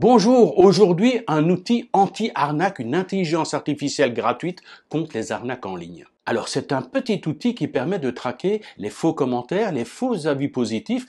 Bonjour, aujourd'hui un outil anti-arnaque, une intelligence artificielle gratuite contre les arnaques en ligne. Alors c'est un petit outil qui permet de traquer les faux commentaires, les faux avis positifs,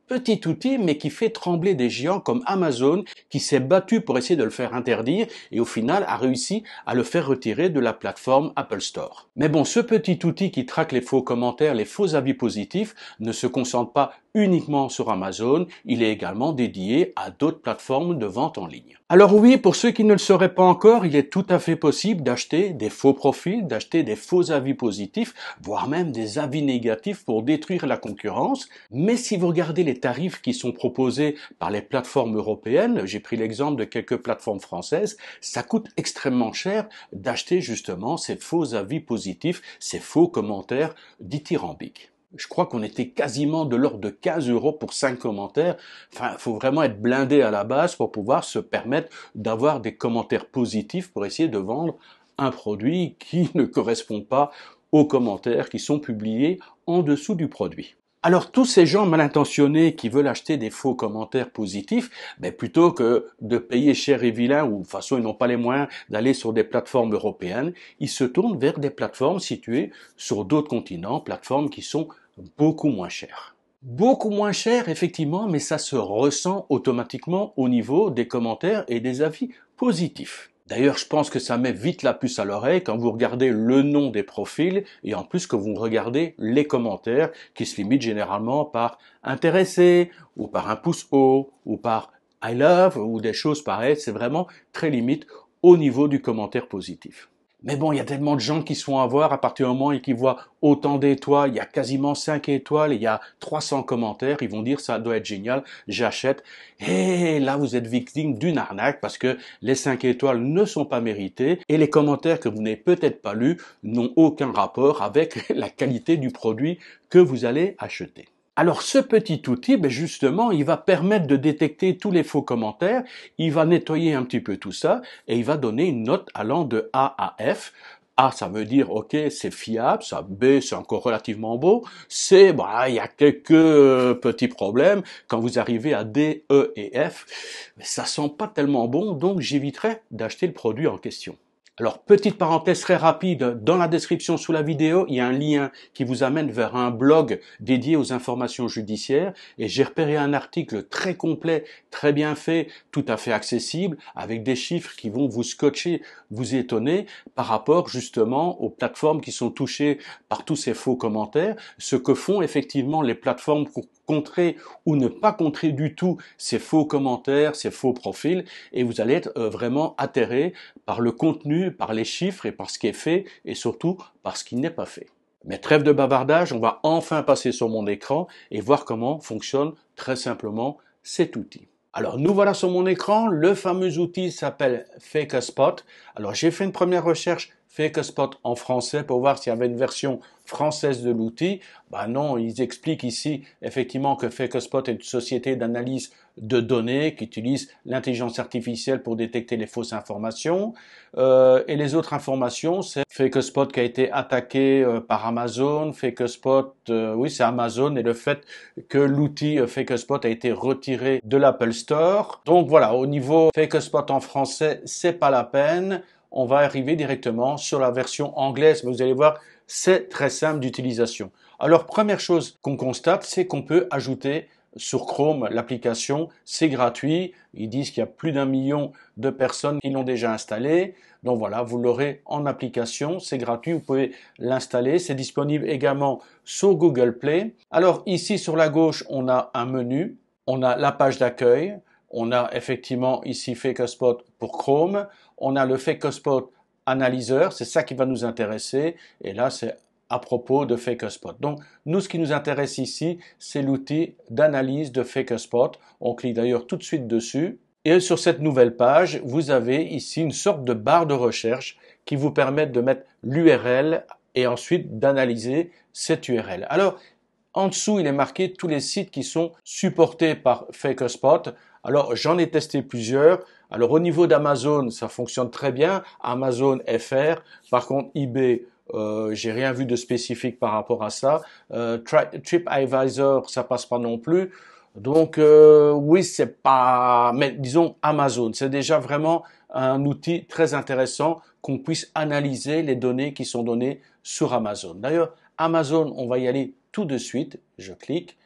petit outil mais qui fait trembler des géants comme Amazon qui s'est battu pour essayer de le faire interdire et au final a réussi à le faire retirer de la plateforme Apple Store. Mais bon, ce petit outil qui traque les faux commentaires, les faux avis positifs ne se concentre pas uniquement sur Amazon, il est également dédié à d'autres plateformes de vente en ligne. Alors oui, pour ceux qui ne le sauraient pas encore, il est tout à fait possible d'acheter des faux profils, d'acheter des faux avis positifs, voire même des avis négatifs pour détruire la concurrence. Mais si vous regardez les tarifs qui sont proposés par les plateformes européennes, j'ai pris l'exemple de quelques plateformes françaises, ça coûte extrêmement cher d'acheter justement ces faux avis positifs, ces faux commentaires dithyrambiques. Je crois qu'on était quasiment de l'ordre de 15 € pour 5 commentaires. Enfin, il faut vraiment être blindé à la base pour pouvoir se permettre d'avoir des commentaires positifs pour essayer de vendre un produit qui ne correspond pas aux commentaires qui sont publiés en dessous du produit. Alors tous ces gens mal intentionnés qui veulent acheter des faux commentaires positifs, plutôt que de payer cher et vilain, ou de toute façon ils n'ont pas les moyens d'aller sur des plateformes européennes, ils se tournent vers des plateformes situées sur d'autres continents, plateformes qui sont beaucoup moins chères. Beaucoup moins cher, effectivement, mais ça se ressent automatiquement au niveau des commentaires et des avis positifs. D'ailleurs, je pense que ça met vite la puce à l'oreille quand vous regardez le nom des profils et en plus que vous regardez les commentaires qui se limitent généralement par intéressé ou par un pouce haut ou par I love ou des choses pareilles. C'est vraiment très limite au niveau du commentaire positif. Mais bon, il y a tellement de gens qui se font avoir à partir du moment où ils voient autant d'étoiles, il y a quasiment 5 étoiles, il y a 300 commentaires, ils vont dire ça doit être génial, j'achète. Et là, vous êtes victime d'une arnaque parce que les 5 étoiles ne sont pas méritées et les commentaires que vous n'avez peut-être pas lus n'ont aucun rapport avec la qualité du produit que vous allez acheter. Alors ce petit outil, justement, il va permettre de détecter tous les faux commentaires, il va nettoyer un petit peu tout ça et il va donner une note allant de A à F. A, ça veut dire, ok, c'est fiable, ça, B, c'est encore relativement beau, C, il y a quelques petits problèmes. Quand vous arrivez à D, E et F, ça sent pas tellement bon, donc j'éviterai d'acheter le produit en question. Alors, petite parenthèse très rapide, dans la description sous la vidéo, il y a un lien qui vous amène vers un blog dédié aux informations judiciaires et j'ai repéré un article très complet, très bien fait, tout à fait accessible, avec des chiffres qui vont vous scotcher, vous étonner par rapport justement aux plateformes qui sont touchées par tous ces faux commentaires, ce que font effectivement les plateformes pour contrer ou ne pas contrer du tout ces faux commentaires, ces faux profils, et vous allez être vraiment atterré par le contenu, par les chiffres et par ce qui est fait, et surtout par ce qui n'est pas fait. Mais trêve de bavardage, on va enfin passer sur mon écran et voir comment fonctionne très simplement cet outil. Alors nous voilà sur mon écran, le fameux outil s'appelle FakeASpot. Alors j'ai fait une première recherche FakeASpot en français pour voir s'il y avait une version française de l'outil. Non, ils expliquent ici effectivement que FakeASpot est une société d'analyse de données qui utilise l'intelligence artificielle pour détecter les fausses informations. Et les autres informations, c'est FakeASpot qui a été attaqué par Amazon, FakeASpot, oui c'est Amazon, et le fait que l'outil FakeASpot a été retiré de l'Apple Store. Donc voilà, au niveau FakeASpot en français, c'est pas la peine. On va arriver directement sur la version anglaise, mais vous allez voir, c'est très simple d'utilisation. Alors, première chose qu'on constate, c'est qu'on peut ajouter sur Chrome l'application, c'est gratuit. Ils disent qu'il y a plus d'1 million de personnes qui l'ont déjà installé. Donc voilà, vous l'aurez en application, c'est gratuit, vous pouvez l'installer. C'est disponible également sur Google Play. Alors ici sur la gauche, on a un menu, on a la page d'accueil. On a effectivement ici FakeASpot pour Chrome. On a le FakeASpot analyseur, c'est ça qui va nous intéresser. Et là, c'est à propos de FakeASpot. Donc, nous, ce qui nous intéresse ici, c'est l'outil d'analyse de FakeASpot. On clique d'ailleurs tout de suite dessus. Et sur cette nouvelle page, vous avez ici une sorte de barre de recherche qui vous permet de mettre l'URL et ensuite d'analyser cette URL. Alors, en dessous, il est marqué tous les sites qui sont supportés par FakeASpot. Alors, j'en ai testé plusieurs. Alors, au niveau d'Amazon, ça fonctionne très bien. Amazon FR. Par contre, eBay, j'ai rien vu de spécifique par rapport à ça. TripAdvisor, ça passe pas non plus. Donc oui, c'est pas, mais disons Amazon, c'est déjà vraiment un outil très intéressant qu'on puisse analyser les données qui sont données sur Amazon. D'ailleurs, Amazon, on va y aller tout de suite. Je clique.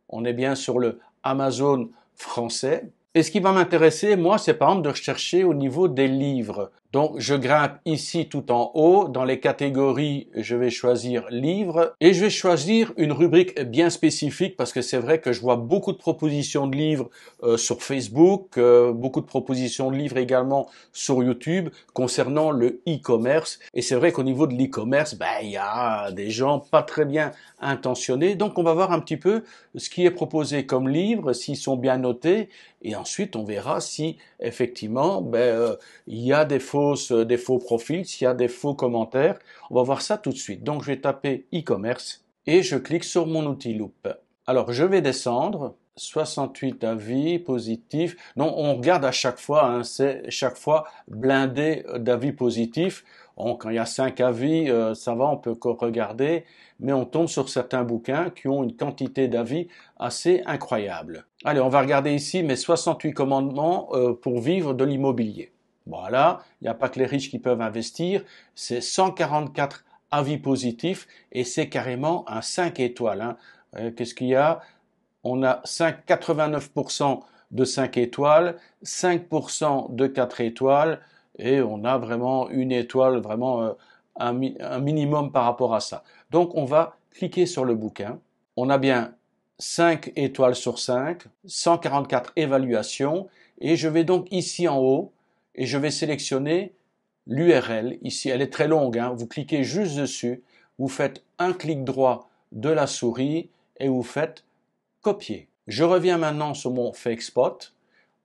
On est bien sur le Amazon français. Et ce qui va m'intéresser, moi, c'est par exemple de rechercher au niveau des livres. Donc, je grimpe ici tout en haut. Dans les catégories, je vais choisir livres et je vais choisir une rubrique bien spécifique parce que c'est vrai que je vois beaucoup de propositions de livres sur Facebook, beaucoup de propositions de livres également sur YouTube concernant le e-commerce. Et c'est vrai qu'au niveau de l'e-commerce, il y a des gens pas très bien intentionnés. Donc, on va voir un petit peu ce qui est proposé comme livre, s'ils sont bien notés. Et ensuite, on verra si effectivement, il y a des faux profils, s'il y a des faux commentaires. On va voir ça tout de suite. Donc, je vais taper e-commerce et je clique sur mon outil Loop. Alors, je vais descendre. 68 avis positifs. Non, on regarde à chaque fois, hein, c'est chaque fois blindé d'avis positifs. Bon, quand il y a 5 avis, ça va, on peut regarder, mais on tombe sur certains bouquins qui ont une quantité d'avis assez incroyable. Allez, on va regarder ici mes 68 commandements pour vivre de l'immobilier. Voilà, il n'y a pas que les riches qui peuvent investir, c'est 144 avis positifs et c'est carrément un 5 étoiles. Hein. Qu'est-ce qu'il y a? On a 89% de 5 étoiles, 5% de 4 étoiles, et on a vraiment une étoile, vraiment un minimum par rapport à ça. Donc on va cliquer sur le bouquin. On a bien 5 étoiles sur 5, 144 évaluations, et je vais donc ici en haut, et je vais sélectionner l'URL. Ici, elle est très longue, hein. Vous cliquez juste dessus, vous faites un clic droit de la souris, et vous faites copier. Je reviens maintenant sur mon FakeSpot.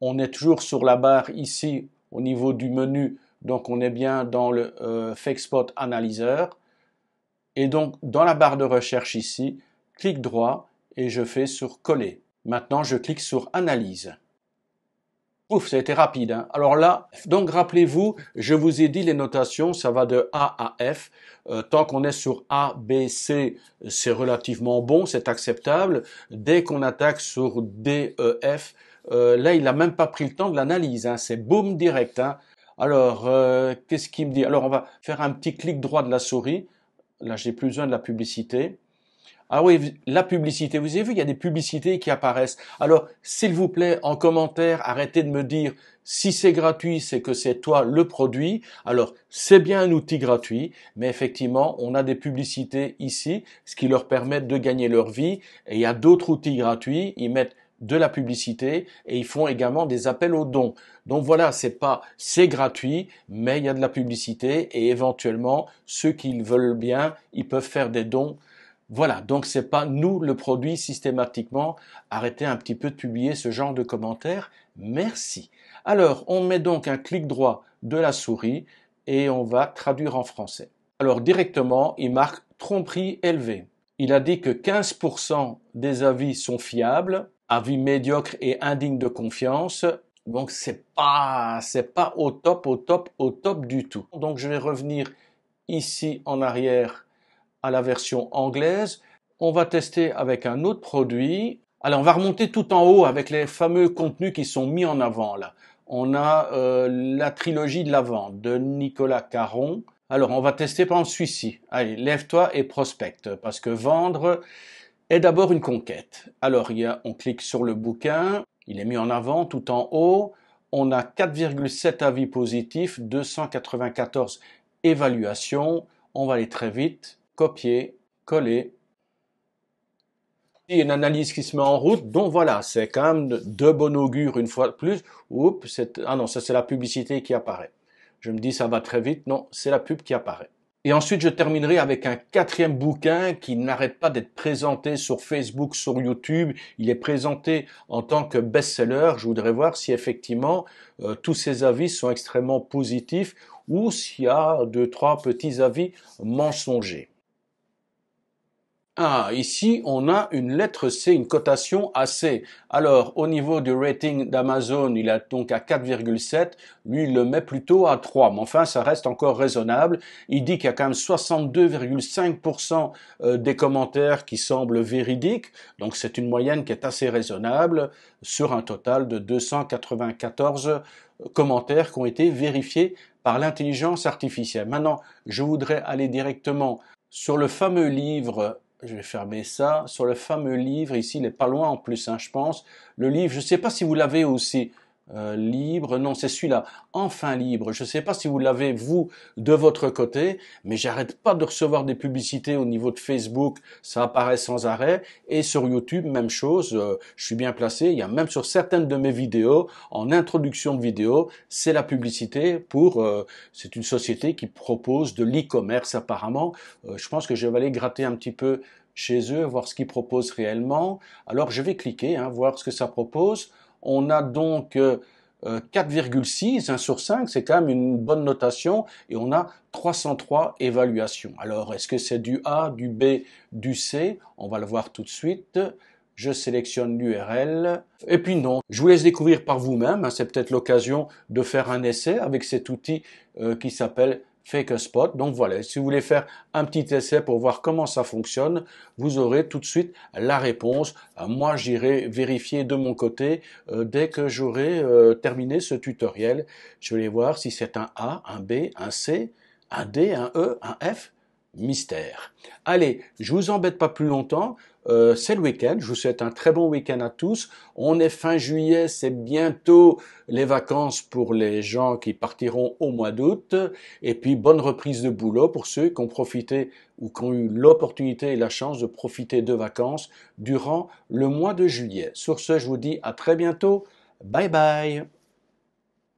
On est toujours sur la barre ici au niveau du menu, donc on est bien dans le FakeSpot analyseur. Et donc dans la barre de recherche ici, clic droit et je fais sur coller. Maintenant je clique sur analyse. Ouf, ça a été rapide. Hein. Alors là, donc rappelez-vous, je vous ai dit les notations, ça va de A à F. Tant qu'on est sur A, B, C, c'est relativement bon, c'est acceptable. Dès qu'on attaque sur D, E, F, là, il n'a même pas pris le temps de l'analyse. Hein. C'est boum direct. Hein. Alors, qu'est-ce qu'il me dit? Alors, on va faire un petit clic droit de la souris. Là, j'ai plus besoin de la publicité. Ah oui, la publicité, vous avez vu, il y a des publicités qui apparaissent. Alors, s'il vous plaît, en commentaire, arrêtez de me dire si c'est gratuit, c'est que c'est toi le produit. Alors, c'est bien un outil gratuit, mais effectivement, on a des publicités ici, ce qui leur permet de gagner leur vie. Et il y a d'autres outils gratuits, ils mettent de la publicité et ils font également des appels aux dons. Donc voilà, c'est gratuit, mais il y a de la publicité et éventuellement, ceux qui veulent bien, ils peuvent faire des dons. Voilà, donc c'est pas nous le produit systématiquement. Arrêtez un petit peu de publier ce genre de commentaires. Merci. Alors, on met donc un clic droit de la souris et on va traduire en français. Alors directement, il marque tromperie élevée. Il a dit que 15% des avis sont fiables, avis médiocres et indignes de confiance. Donc c'est pas au top du tout. Donc je vais revenir ici en arrière à la version anglaise. On va tester avec un autre produit. Alors, on va remonter tout en haut avec les fameux contenus qui sont mis en avant là. On a la trilogie de la vente de Nicolas Caron. Alors, on va tester par exemple celui-ci. Allez, lève-toi et prospecte, parce que vendre est d'abord une conquête. Alors, on clique sur le bouquin, il est mis en avant tout en haut. On a 4,7 avis positifs, 294 évaluations. On va aller très vite. Copier, coller. Il y a une analyse qui se met en route, donc voilà, c'est quand même de bon augure une fois de plus. Oups, ah non, ça c'est la publicité qui apparaît. Je me dis ça va très vite, non, c'est la pub qui apparaît. Et ensuite, je terminerai avec un quatrième bouquin qui n'arrête pas d'être présenté sur Facebook, sur YouTube. Il est présenté en tant que best-seller. Je voudrais voir si effectivement tous ces avis sont extrêmement positifs ou s'il y a 2, 3 petits avis mensongers. Ah, ici, on a une lettre C, une cotation AC. Alors, au niveau du rating d'Amazon, il est donc à 4,7. Lui, il le met plutôt à 3. Mais enfin, ça reste encore raisonnable. Il dit qu'il y a quand même 62,5% des commentaires qui semblent véridiques. Donc, c'est une moyenne qui est assez raisonnable sur un total de 294 commentaires qui ont été vérifiés par l'intelligence artificielle. Maintenant, je voudrais aller directement sur le fameux livre. Je vais fermer ça. Sur le fameux livre, ici, il n'est pas loin en plus, hein, je pense. Le livre, je ne sais pas si vous l'avez aussi. Libre, non, c'est celui-là. Enfin libre. Je ne sais pas si vous l'avez, vous, de votre côté, mais j'arrête pas de recevoir des publicités au niveau de Facebook. Ça apparaît sans arrêt. Et sur YouTube, même chose. Je suis bien placé. Il y a même sur certaines de mes vidéos, en introduction de vidéo, c'est la publicité pour... c'est une société qui propose de l'e-commerce apparemment. Je pense que je vais aller gratter un petit peu chez eux, voir ce qu'ils proposent réellement. Alors je vais cliquer, hein, voir ce que ça propose. On a donc 4,6, 1 sur 5, c'est quand même une bonne notation, et on a 303 évaluations. Alors, est-ce que c'est du A, du B, du C? On va le voir tout de suite. Je sélectionne l'URL. Et puis non, je vous laisse découvrir par vous-même. C'est peut-être l'occasion de faire un essai avec cet outil qui s'appelle Fake a Spot. Donc voilà, si vous voulez faire un petit essai pour voir comment ça fonctionne, vous aurez tout de suite la réponse. Moi, j'irai vérifier de mon côté dès que j'aurai terminé ce tutoriel. Je vais aller voir si c'est un A, un B, un C, un D, un E, un F. Mystère. Allez, je vous embête pas plus longtemps. C'est le week-end. Je vous souhaite un très bon week-end à tous. On est fin juillet, c'est bientôt les vacances pour les gens qui partiront au mois d'août. Et puis bonne reprise de boulot pour ceux qui ont profité ou qui ont eu l'opportunité et la chance de profiter de vacances durant le mois de juillet. Sur ce, je vous dis à très bientôt. Bye bye.